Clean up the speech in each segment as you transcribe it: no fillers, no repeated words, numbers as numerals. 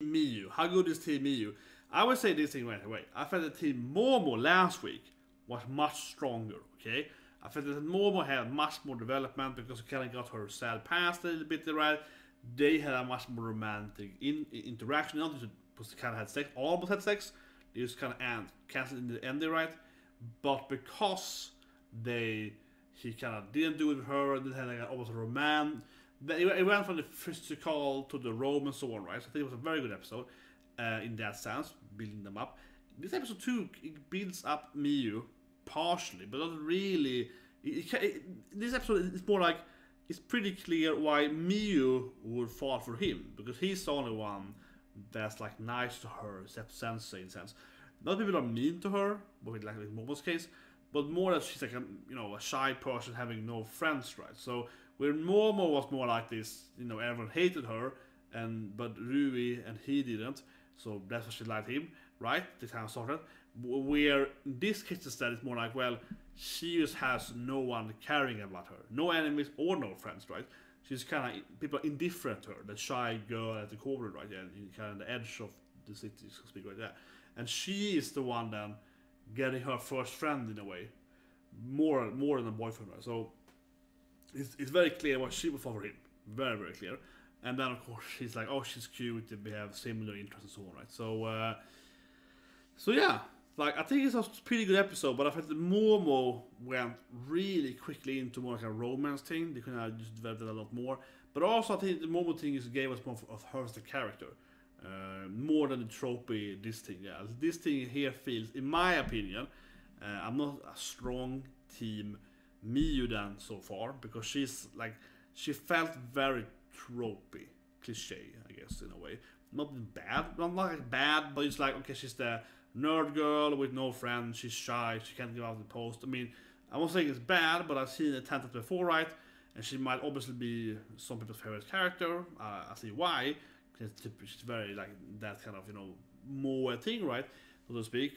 MIU. How good is Team MIU? I would say this thing right away. I felt that Team Momo last week was much stronger, okay? I felt that Momo had much more development because she kind of got her sad past a little bit, right? They had a much more romantic interaction. Not because they kind of had sex, almost had sex. They just kind of canceled in the end, right? But because he kind of didn't do it with her, and then had like almost a romance. It went from the physical to the romance and so on, right? So I think it was a very good episode in that sense, building them up. This episode 2 it builds up MIU partially, but not really. This episode is more like it's pretty clear why MIU would fall for him, because he's the only one that's like nice to her, except Sensei in a sense. Not people are mean to her, but like in Momo's case, but more that she's like a shy person having no friends, right? So where Momo was more like this, everyone hated her, but Rui and he didn't, so that's why she liked him, right? This kind of started. Where in this case instead it's more like, well, she just has no one caring about her, no enemies or no friends, right? She's kind of people are indifferent to her, the shy girl at the corner, right? Yeah, kind of the edge of the city, so to speak, right there. And she is the one then getting her first friend in a way, more than a boyfriend, right? So it's very clear why she would fall for him, very very clear. And then of course she's like, oh, she's cute, we have similar interests and so on, right? So yeah, like I think it's a pretty good episode, but I felt that Momo went really quickly into more like a romance thing. They could have just developed it a lot more, but also I think the Momo thing gave us more of her as a character, more than the tropey. This thing, yeah, this thing here feels, in my opinion, I'm not a strong team MIU then so far, because she felt very tropey, cliche, I guess, in a way. Not bad, not like bad, but it's like, okay, she's the nerd girl with no friends, she's shy, she can't give out the post. I mean, I'm not saying it's bad, but I've seen it attempted before, right? And she might obviously be some people's favorite character. I see why. She's very like that kind of, more thing, right? So to speak,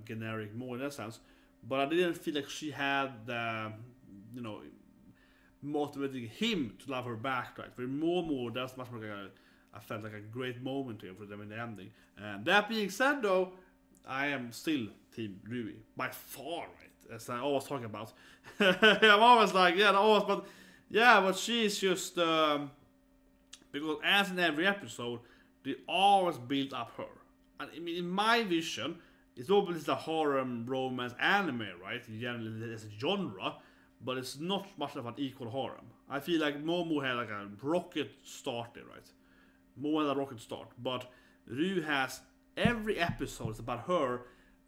generic more in that sense. But I didn't feel like she had the, motivating him to love her back, right? For Momo, that's much more like I felt like a great moment here for them in the ending. And that being said, though, I am still Team RUI by far, right? As I always talk about. I'm always like, but she's just because as in every episode, they always build up her. And I mean, in my vision, it's obviously a horror romance anime, right? Generally, as a genre, but it's not much of an equal horror. I feel like Momo had like a rocket start there, right? Momo had a rocket start, but Ryu has every episode is about her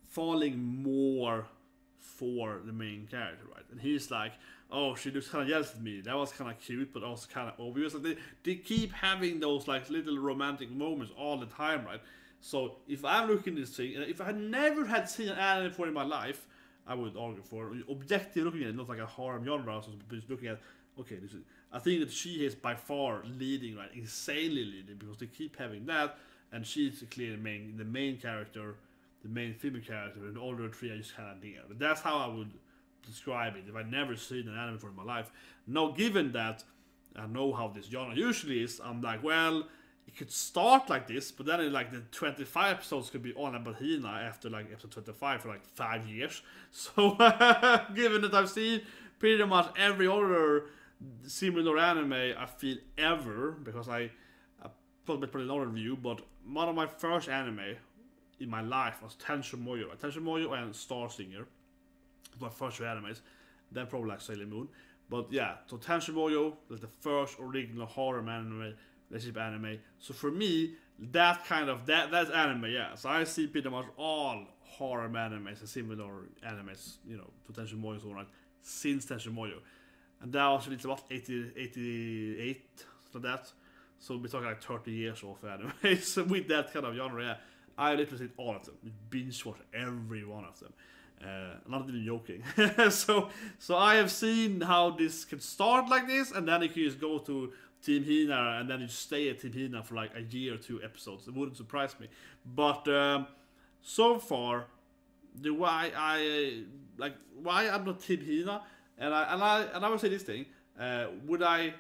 falling more for the main character, right? And he's like, oh, she looks kind of jealous of me. That was kind of cute, but also kind of obvious. Like they keep having those like little romantic moments all the time, right? So if I'm looking at this thing, and if I had never had seen an anime before in my life, I would argue for objectively looking at it, not like a horror genre, but just looking at, okay, I think that she is by far leading, right, insanely leading, because they keep having that, and she's clearly the main character, the main female character, and all the three are just kind of there. But that's how I would describe it if I'd never seen an anime before in my life. Now, given that I know how this genre usually is, I'm like, well, it could start like this, but then in like the 25 episodes could be on about Hina after like episode 25 for like 5 years. So given that I've seen pretty much every other similar anime I feel ever, because I put another review, but one of my first anime in my life was Tenshin Moyo. Tenshin Moyo and Star Singer, my first two animes. Then probably like Sailor Moon. But yeah, so Tenshin Moyo was the first original horror anime, relationship anime. So for me, that's anime, yeah. So I see pretty much all horror animes and similar animes, to Tenshin Moyo and so on, right, since Tenshin Moyo. And that was released about 88, so that. So we're talking like 30 years of anime. So with that kind of genre, yeah, I literally seen all of them. Binge watch every one of them. Not even joking. so I have seen how this can start like this, and then you can just go to Team Hina, and then you stay at Team Hina for like a year or 2 episodes. It wouldn't surprise me. But so far, why I'm not Team Hina, and I would say this thing. Would I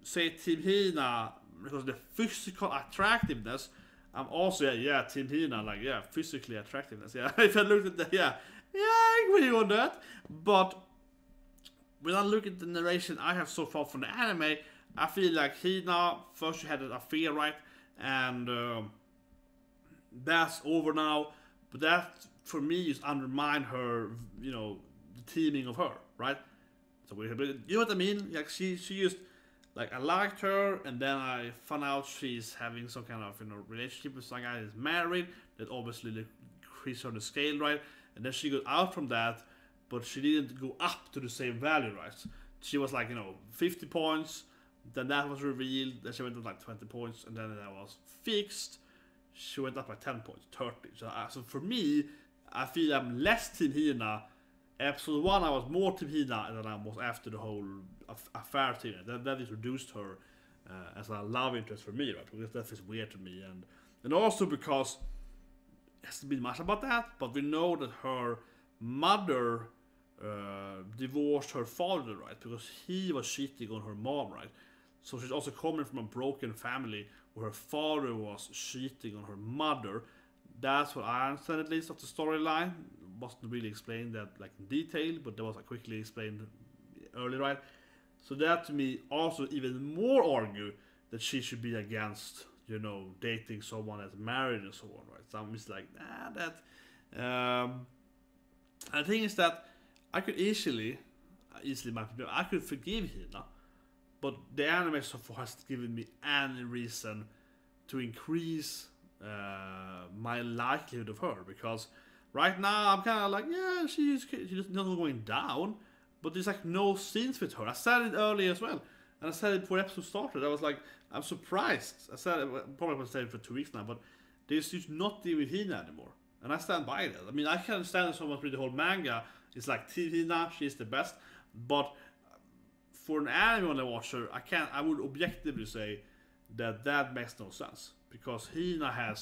say Team Hina because the physical attractiveness? I'm also Team Hina, like physically attractiveness. Yeah, if I looked at that, I agree on that. But when I look at the narration I have so far from the anime, I feel like Hina first she had an affair, right, and that's over now. But that for me is undermine her, the teaming of her, right? So you know what I mean? Like she used, like I liked her, and then I found out she's having some kind of relationship with some guy that's married. That obviously increased her the scale, right? And then she got out from that, but she didn't go up to the same value, right? She was like 50 points. Then that was revealed. Then she went up like 20 points, and then that was fixed. She went up by 10 points, 30. So for me, I feel I'm less Team Hina. Episode 1, I was more Team Hina than I was after the whole affair thing. That introduced her as a love interest for me, right? Because that is weird to me. And also because it hasn't been much about that, but we know that her mother divorced her father, right? Because he was cheating on her mom, right? So she's also coming from a broken family where her father was cheating on her mother. That's what I understand, at least, of the storyline. Wasn't really explained that like in detail, but that was quickly explained earlier, right? So that to me also even more argue that she should be against, dating someone that's married and so on, right? So I'm just like, that. The thing is that I could easily, I could forgive Hina, but the anime so far has given me any reason to increase my likelihood of her, because right now I'm kind of like, she's not going down, but there's like no scenes with her. I said it earlier as well, and I said it before the episode started. I was like, I'm surprised. I said it, probably been saying it for 2 weeks now, but there's just not dealing with Hina anymore, and I stand by that. I mean, I can understand so much with the whole manga. It's like Team Hina, she's the best, but for an anime watcher, I would objectively say that makes no sense, because Hina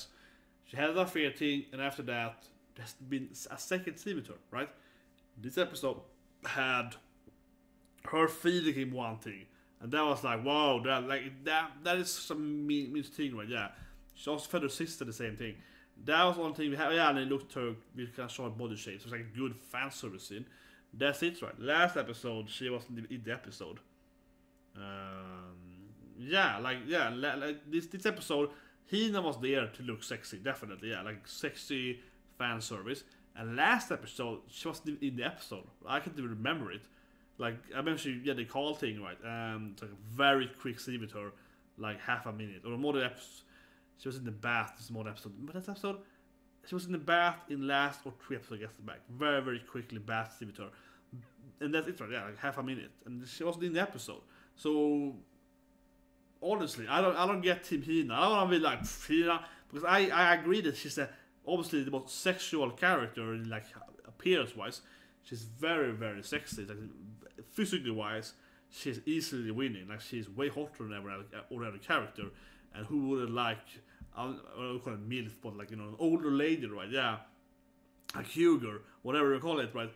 she had that affair thing, and after that there's been a second scene with her, right? This episode had her feeling him one thing, and that was like, wow, that is some mean thing, right? Yeah, she also fed her sister the same thing. That was one thing we had. Yeah, and they looked her, we kind of saw her body shape. So it was like a good fan service scene. That's it, right? Last episode, she wasn't in the episode. This episode, Hina was there to look sexy, definitely. Yeah, like sexy fan service. And last episode, she wasn't in the episode. I can't even remember it. Like I mentioned, the call thing, right? It's like a very quick scene with her, like half a minute or more. She was in the bath. This more episode, but that episode, she was in the bath in last or 3 episodes. Gets back very very quickly. Bath scene with her, and that's it, right? Yeah, like half a minute, and she wasn't in the episode. So honestly, I don't get Team Hina. I don't want to be like Hina, because I agree that she's obviously the most sexual character in like appearance wise. She's very very sexy. Like physically wise, she's easily winning. Like she's way hotter than every other character. And who wouldn't like, I don't call it MILF, but like, an older lady, right? Yeah, a cougar, whatever you call it, right?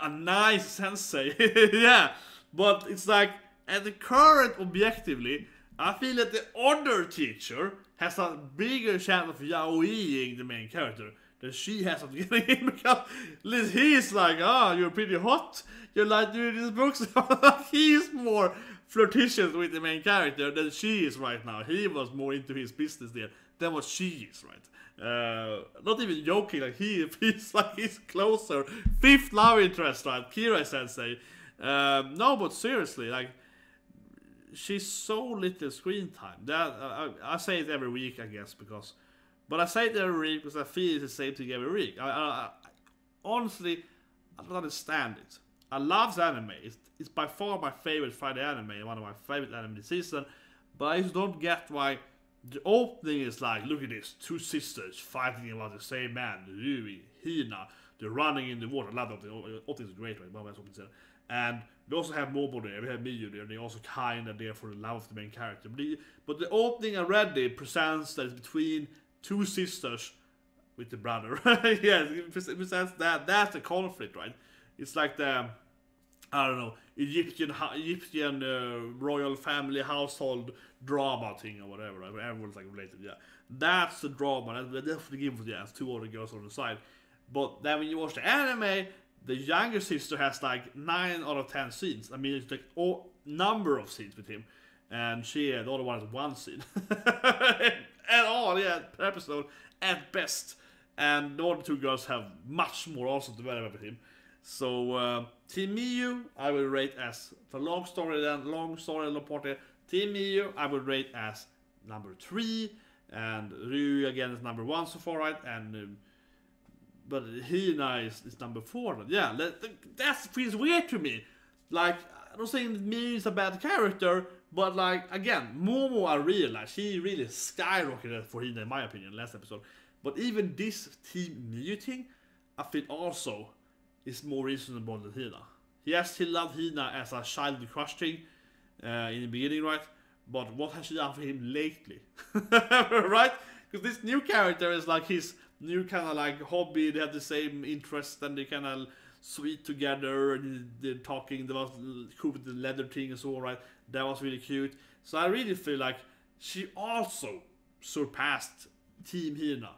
A nice sensei, yeah. But it's like, at the current, objectively, I feel that the other teacher has a bigger chance of yaoiing the main character than she has of getting him, because he's like, you're pretty hot, you're like doing these books. He's more flirtatious with the main character than she is right now. He was more into his business there than what she is, right? Not even joking, like he's like he's closer. 5th love interest, right? Kira sensei. No, but seriously, like she's so little screen time. That I say it every week, I guess, but I say it every week because I feel it's the same thing every week. Honestly, I don't understand it. I love anime. It's by far my favorite Friday anime, one of my favorite anime this season. But I just don't get why the opening is like, look at this, 2 sisters fighting about the same man, Rui, Hina, they're running in the water. I love that. The opening is great, right? And we also have Momo there, we have MIU there, they're also kind of there for the love of the main character. But the opening already presents that it's between 2 sisters with the brother. Yes, it presents that's the conflict, right? It's like the, I don't know, Egyptian royal family household drama thing or whatever, right? Where everyone's like related, yeah. That's the drama. That's definitely give it, yeah, 2 other girls on the side. But then when you watch the anime, the younger sister has like 9 out of 10 scenes. I mean, it's like number of scenes with him, and the other one has 1 scene at all, yeah, per episode at best. And the other 2 girls have much more also development with him. So Team MIU, I will rate as for long story, long party. Team MIU, I will rate as number 3, and RUI again is number 1 so far, right? And but Hina is number 4. Yeah, that feels weird to me. Like, I'm not saying that MIU is a bad character, but like again, Momo, I realized he really skyrocketed for Hina in my opinion last episode. But even this Team MIU thing, I feel also is more reasonable than Hina. Yes, he loved Hina as a childish crush thing in the beginning, right? But what has she done for him lately? Right? Because this new character is like his new kind of like hobby. They have the same interests and they kind of sweet together. And they're talking. There was cool with the leather thing and so on, right? That was really cute. So I really feel like she also surpassed Team Hina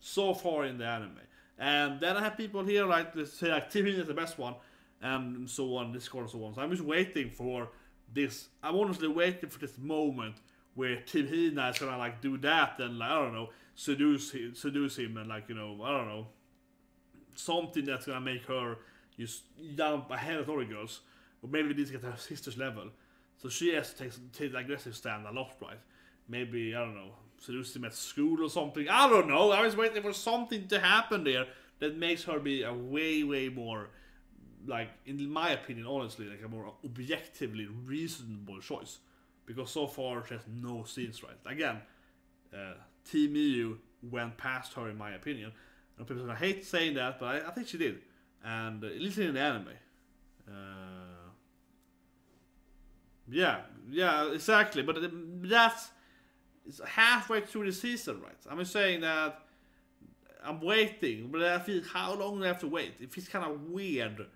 so far in the anime. And then I have people here like to say like Team Hina is the best one, and so on, Discord and so on. So I'm just waiting for this. I'm honestly waiting for this moment where Team Hina is gonna like do that and like, I don't know, seduce him and like, you know, I don't know, something that's gonna make her just jump ahead of other girls, or maybe we need to get her sister's level. So she has to take the aggressive stand a lot, right? Maybe, I don't know, seduce him at school or something. I don't know. I was waiting for something to happen there that makes her be a way more, like, in my opinion, honestly, like a more objectively reasonable choice. Because so far she has no scenes, right? Again, Team MIU went past her in my opinion. And people are gonna hate saying that, but I think she did. And at least in the anime. Yeah, exactly. But that's it's halfway through the season, right? I'm saying that I'm waiting, but I feel how long do I have to wait? It feels kind of weird,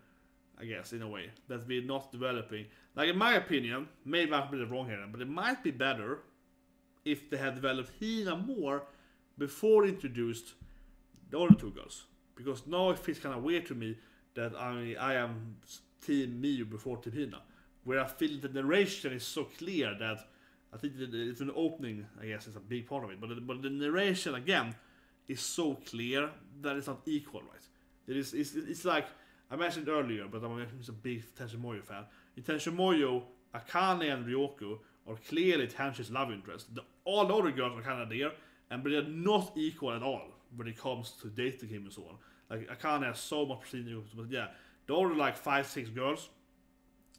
I guess, in a way, that we're not developing. Like, in my opinion, maybe I'm really wrong here, but it might be better if they had developed Hina more before they introduced the other 2 girls. Because now it feels kind of weird to me that I am Team MIU before Team Hina. Where I feel the narration is so clear that I think it's an opening, I guess, is a big part of it. But the narration, again, is so clear that it's not equal, right? It's like, I mentioned earlier, but I'm a big Tenshin Moyo fan. In Tenshin Moyo, Akane and Ryoko are clearly Tenshin's love interest. All the other girls are kind of there, but they're not equal at all when it comes to dating him and so on. Like, Akane has so much scenes, but yeah, the other like 5-6 girls,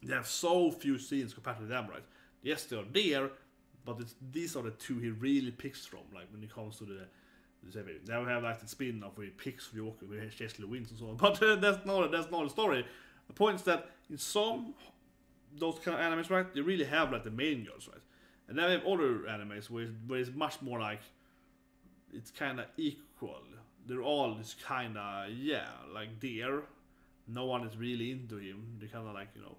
they have so few scenes compared to them, right? Yes, they're there, but these are the 2 he really picks from. Like when it comes to the they have like the spin-off where he picks Ryoko, where he actually wins and so on. But that's not the story. The point is that in some those kind of animes, right, they really have like the main girls, right? And then we have other animes where it's much more like it's kind of equal. They're all just kind of like there. No one is really into him. They're kind of like, you know.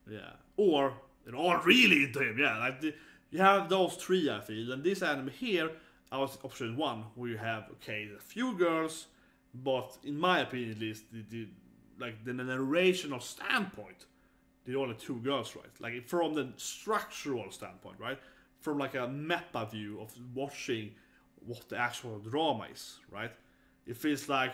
Yeah, or they're all really into him. Yeah, like you have those 3, I feel. And this anime here, I was option 1, where you have a few girls, but in my opinion at least, like the narrational standpoint, the only 2 girls, right? Like from the structural standpoint, right? From like a meta view of watching what the actual drama is, right? It feels like,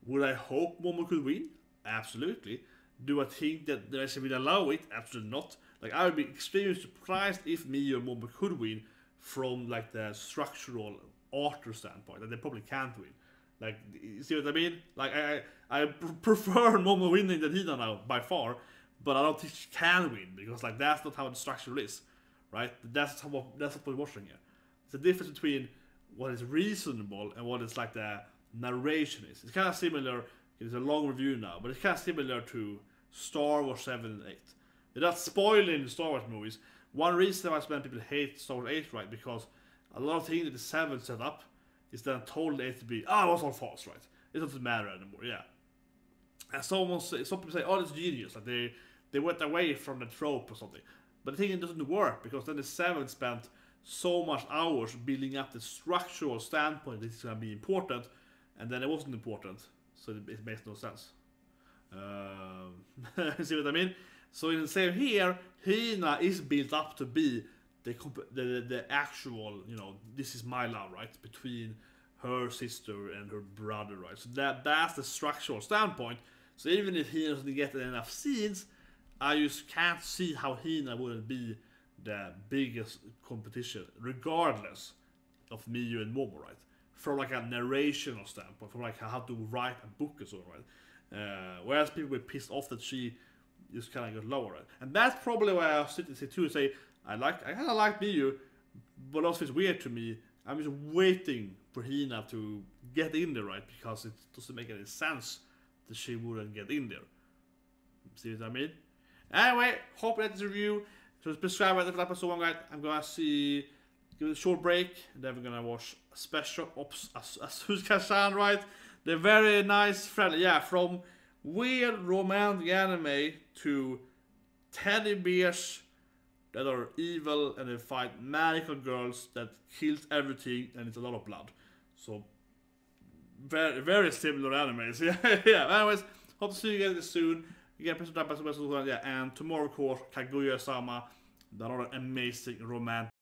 would I hope Momo could win? Absolutely. Do I think that the rest will allow it? Absolutely not. Like, I would be extremely surprised if MIU or Momo could win from like the structural author standpoint, and they probably can't win. Like, you see what I mean? Like, I prefer Momo winning than Hina now by far, but I don't think she can win because like that's not how the structure is, right? That's what we're watching here. It's the difference between what is reasonable and what is like the narration is. It's kind of similar. It's a long review now, but it's kind of similar to Star Wars 7 and 8. They're not spoiling the Star Wars movies. One reason why some people hate Star Wars 8, right? Because a lot of things that the 7 set up is then told the 8 to be, it was all false, right? It doesn't matter anymore, yeah. And some people say, it's genius, like they went away from the trope or something. But the thing, it doesn't work, because then the 7 spent so much hours building up the structural standpoint that it's gonna be important, and then it wasn't important, so it makes no sense. See what I mean? So in the same here, Hina is built up to be the actual, you know, this is my love, right, between her sister and her brother, right? So that's the structural standpoint. So even if Hina doesn't get enough scenes, I just can't see how Hina wouldn't be the biggest competition, regardless of MIU and Momo, right? From like a narrational standpoint, from like how to write a book or so, right? Whereas people were pissed off that she just kind of got lower, right? And that's probably why I sit and say too, say I kind of like MIU, but also it's weird to me. I'm just waiting for Hina to get in there, right? Because it doesn't make any sense that she wouldn't get in there. See what I mean? Anyway, hope you liked this review. So subscribe right after episode 1, guys. I'm gonna give it a short break, and then we're gonna watch Special Ops Asuka-san, right? They're very nice, friendly. Yeah, from weird romantic anime to teddy bears that are evil and they fight magical girls that kills everything, and it's a lot of blood. So very, very similar animes. Yeah. Anyways, hope to see you guys soon. You get episode 1, yeah, and tomorrow, of course, Kaguya-sama, another amazing romantic